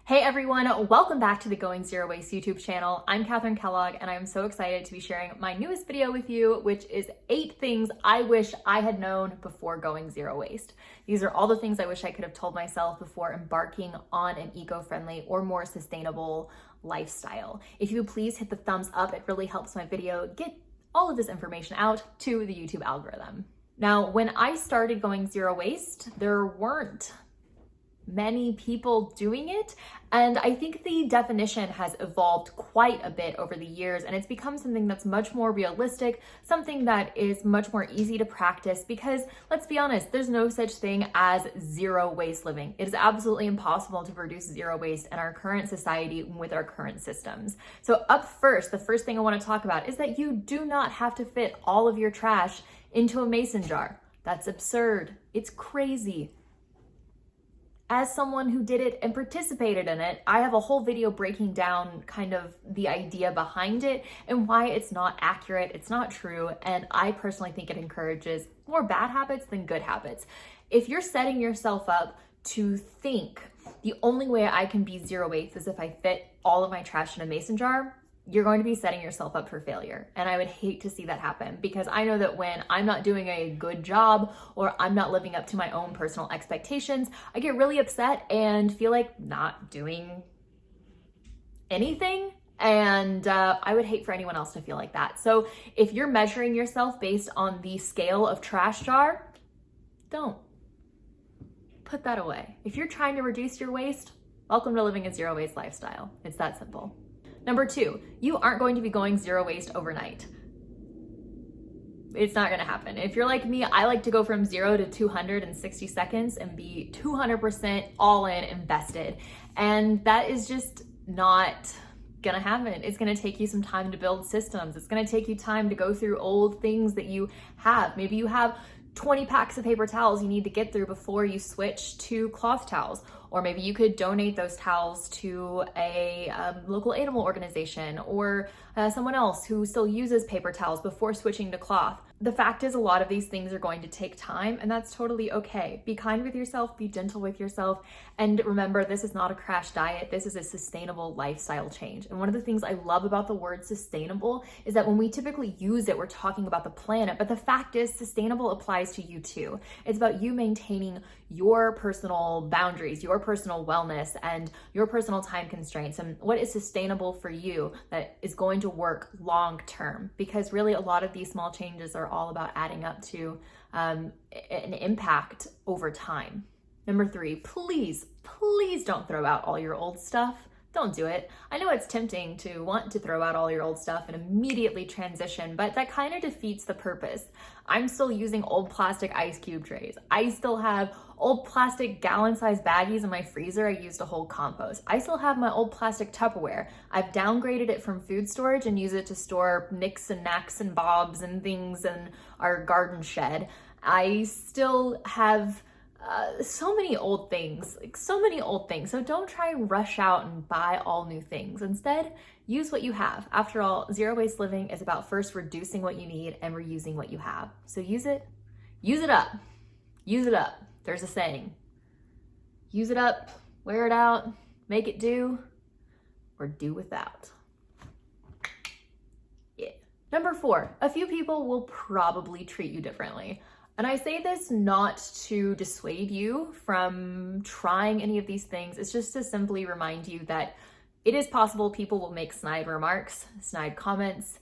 Hey everyone, welcome back to the Going Zero Waste YouTube channel. I'm Katherine Kellogg and I'm so excited to be sharing my newest video with you, which is 8 things I wish I had known before going zero waste. These are all the things I wish I could have told myself before embarking on an eco-friendly or more sustainable lifestyle. If you please hit the thumbs up, it really helps my video get all of this information out to the YouTube algorithm. Now, when I started going zero waste, there weren't many people doing it. And I think the definition has evolved quite a bit over the years, and it's become something that's much more realistic, something that is much more easy to practice because, let's be honest, there's no such thing as zero waste living. It is absolutely impossible to produce zero waste in our current society with our current systems. So up first, the first thing I want to talk about is that you do not have to fit all of your trash into a mason jar. That's absurd. It's crazy. As someone who did it and participated in it, I have a whole video breaking down kind of the idea behind it and why it's not accurate, it's not true, and I personally think it encourages more bad habits than good habits. If you're setting yourself up to think the only way I can be zero waste is if I fit all of my trash in a mason jar, you're going to be setting yourself up for failure. And I would hate to see that happen because I know that when I'm not doing a good job or I'm not living up to my own personal expectations, I get really upset and feel like not doing anything. And I would hate for anyone else to feel like that. So if you're measuring yourself based on the scale of trash jar, don't. Put that away. If you're trying to reduce your waste, welcome to living a zero waste lifestyle. It's that simple. Number 2, you aren't going to be going zero waste overnight. It's not going to happen. If you're like me, I like to go from 0 to 200 in 60 seconds and be 200% all in, invested. And that is just not going to happen. It's going to take you some time to build systems. It's going to take you time to go through old things that you have. Maybe you have 20 packs of paper towels you need to get through before you switch to cloth towels. Or maybe you could donate those towels to a local animal organization or someone else who still uses paper towels before switching to cloth. The fact is, a lot of these things are going to take time, and that's totally okay. Be kind with yourself, be gentle with yourself, and remember, this is not a crash diet. This is a sustainable lifestyle change. And one of the things I love about the word sustainable is that when we typically use it, we're talking about the planet, but the fact is, sustainable applies to you too. It's about you maintaining your personal boundaries, your personal wellness, and your personal time constraints, and what is sustainable for you that is going to work long term. Because really, a lot of these small changes are all about adding up to an impact over time. Number 3, please don't throw out all your old stuff. Don't do it. I know it's tempting to want to throw out all your old stuff and immediately transition, but that kind of defeats the purpose. I'm still using old plastic ice cube trays. I still have old plastic gallon-sized baggies in my freezer I used to hold compost. I still have my old plastic Tupperware. I've downgraded it from food storage and use it to store nicks and knacks and bobs and things in our garden shed. I still have so many old things. So don't try and rush out and buy all new things. Instead, use what you have. After all, zero waste living is about first reducing what you need and reusing what you have. So use it up. Use it up. There's a saying. Use it up, wear it out, make it do, or do without. Yeah. Number 4, a few people will probably treat you differently. And I say this not to dissuade you from trying any of these things. It's just to simply remind you that it is possible people will make snide remarks, snide comments,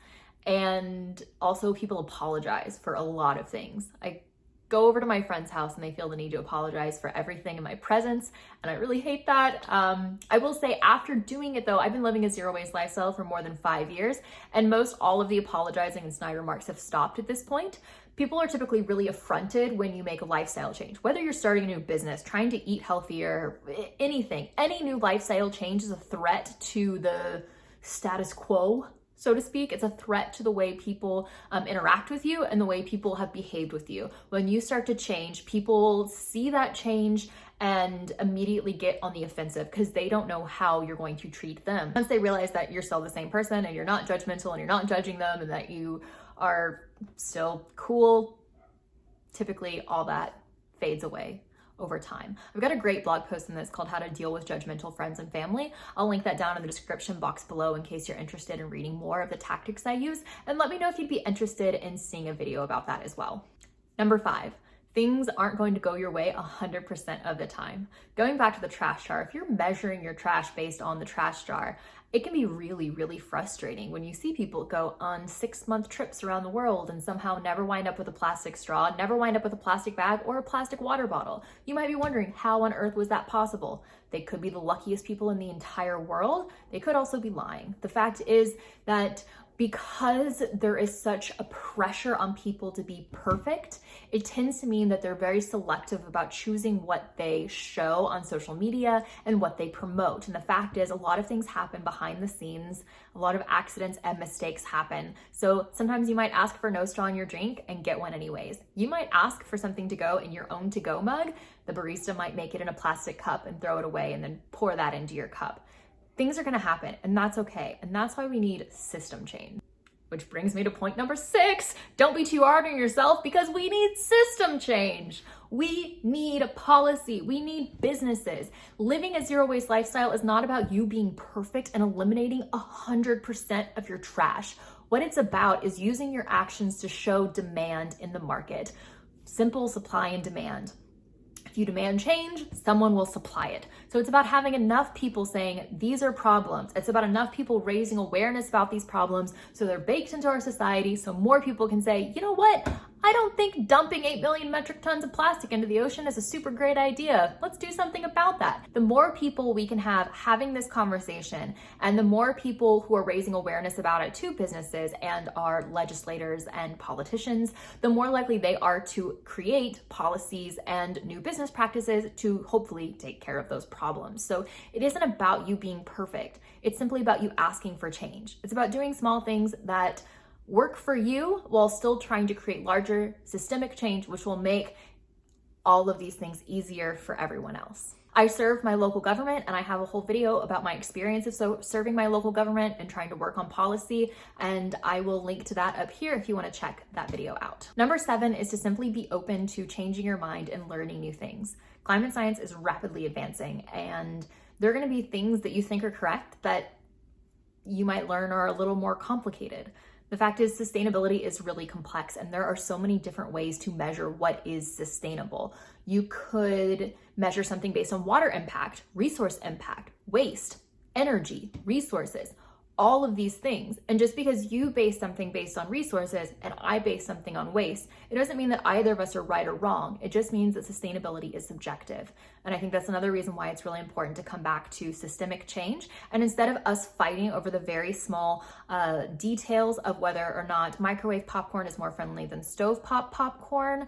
and also people apologize for a lot of things. I go over to my friend's house and they feel the need to apologize for everything in my presence, and I really hate that. I will say, after doing it though, I've been living a zero waste lifestyle for more than 5 years, and most all of the apologizing and snide remarks have stopped at this point. People are typically really affronted when you make a lifestyle change. Whether you're starting a new business, trying to eat healthier, anything, any new lifestyle change is a threat to the status quo, so to speak. It's a threat to the way people interact with you and the way people have behaved with you. When you start to change, people see that change and immediately get on the offensive because they don't know how you're going to treat them. Once they realize that you're still the same person and you're not judgmental and you're not judging them and that you are still cool, typically all that fades away. over time. I've got a great blog post on this called How to Deal with Judgmental Friends and Family. I'll link that down in the description box below in case you're interested in reading more of the tactics I use, and let me know if you'd be interested in seeing a video about that as well. Number 5, things aren't going to go your way 100% of the time. Going back to the trash jar, if you're measuring your trash based on the trash jar, it can be really, really frustrating when you see people go on 6-month trips around the world and somehow never wind up with a plastic straw, never wind up with a plastic bag or a plastic water bottle. You might be wondering, how on earth was that possible? They could be the luckiest people in the entire world. They could also be lying. The fact is that because there is such a pressure on people to be perfect, it tends to mean that they're very selective about choosing what they show on social media and what they promote. And the fact is, a lot of things happen behind the scenes. A lot of accidents and mistakes happen. So sometimes you might ask for no straw in your drink and get one anyways. You might ask for something to go in your own to-go mug. The barista might make it in a plastic cup and throw it away and then pour that into your cup. Things are gonna happen, and that's okay. And that's why we need system change. Which brings me to point number 6. Don't be too hard on yourself, because we need system change. We need a policy. We need businesses. Living a zero waste lifestyle is not about you being perfect and eliminating 100% of your trash. What it's about is using your actions to show demand in the market. Simple supply and demand. If you demand change, someone will supply it. So it's about having enough people saying, these are problems. It's about enough people raising awareness about these problems so they're baked into our society so more people can say, you know what? I don't think dumping 8 million metric tons of plastic into the ocean is a super great idea. Let's do something about that. The more people we can have having this conversation, and the more people who are raising awareness about it to businesses and our legislators and politicians, the more likely they are to create policies and new business practices to hopefully take care of those problems. So it isn't about you being perfect. It's simply about you asking for change. It's about doing small things that work for you while still trying to create larger systemic change, which will make all of these things easier for everyone else. I serve my local government, and I have a whole video about my experience of serving my local government and trying to work on policy, and I will link to that up here if you want to check that video out. Number 7 is to simply be open to changing your mind and learning new things. Climate science is rapidly advancing, and there are going to be things that you think are correct that you might learn are a little more complicated. The fact is, sustainability is really complex, and there are so many different ways to measure what is sustainable. You could measure something based on water impact, resource impact, waste, energy, resources, all of these things. And just because you base something based on resources and I base something on waste, it doesn't mean that either of us are right or wrong. It just means that sustainability is subjective. And I think that's another reason why it's really important to come back to systemic change. And instead of us fighting over the very small details of whether or not microwave popcorn is more friendly than stovetop popcorn,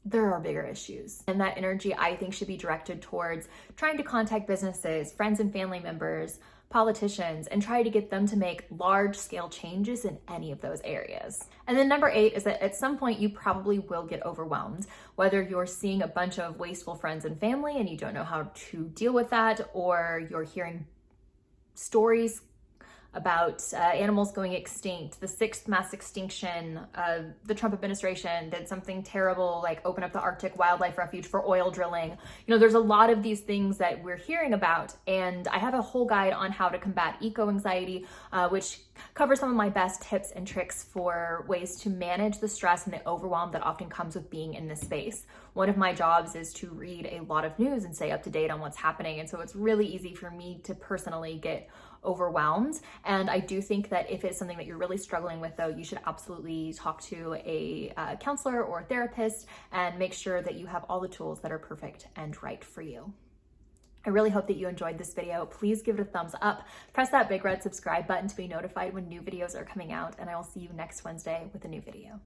there are bigger issues. And that energy, I think, should be directed towards trying to contact businesses, friends and family members, politicians, and try to get them to make large-scale changes in any of those areas. And then number 8 is that at some point you probably will get overwhelmed, whether you're seeing a bunch of wasteful friends and family and you don't know how to deal with that, or you're hearing stories about animals going extinct, the 6th mass extinction, the Trump administration did something terrible, like open up the Arctic Wildlife Refuge for oil drilling. You know, there's a lot of these things that we're hearing about, and I have a whole guide on how to combat eco-anxiety, which covers some of my best tips and tricks for ways to manage the stress and the overwhelm that often comes with being in this space. One of my jobs is to read a lot of news and stay up to date on what's happening, and so it's really easy for me to personally get overwhelmed. And I do think that if it's something that you're really struggling with, though, you should absolutely talk to a counselor or a therapist and make sure that you have all the tools that are perfect and right for you. I really hope that you enjoyed this video. Please give it a thumbs up. Press that big red subscribe button to be notified when new videos are coming out, and I will see you next Wednesday with a new video.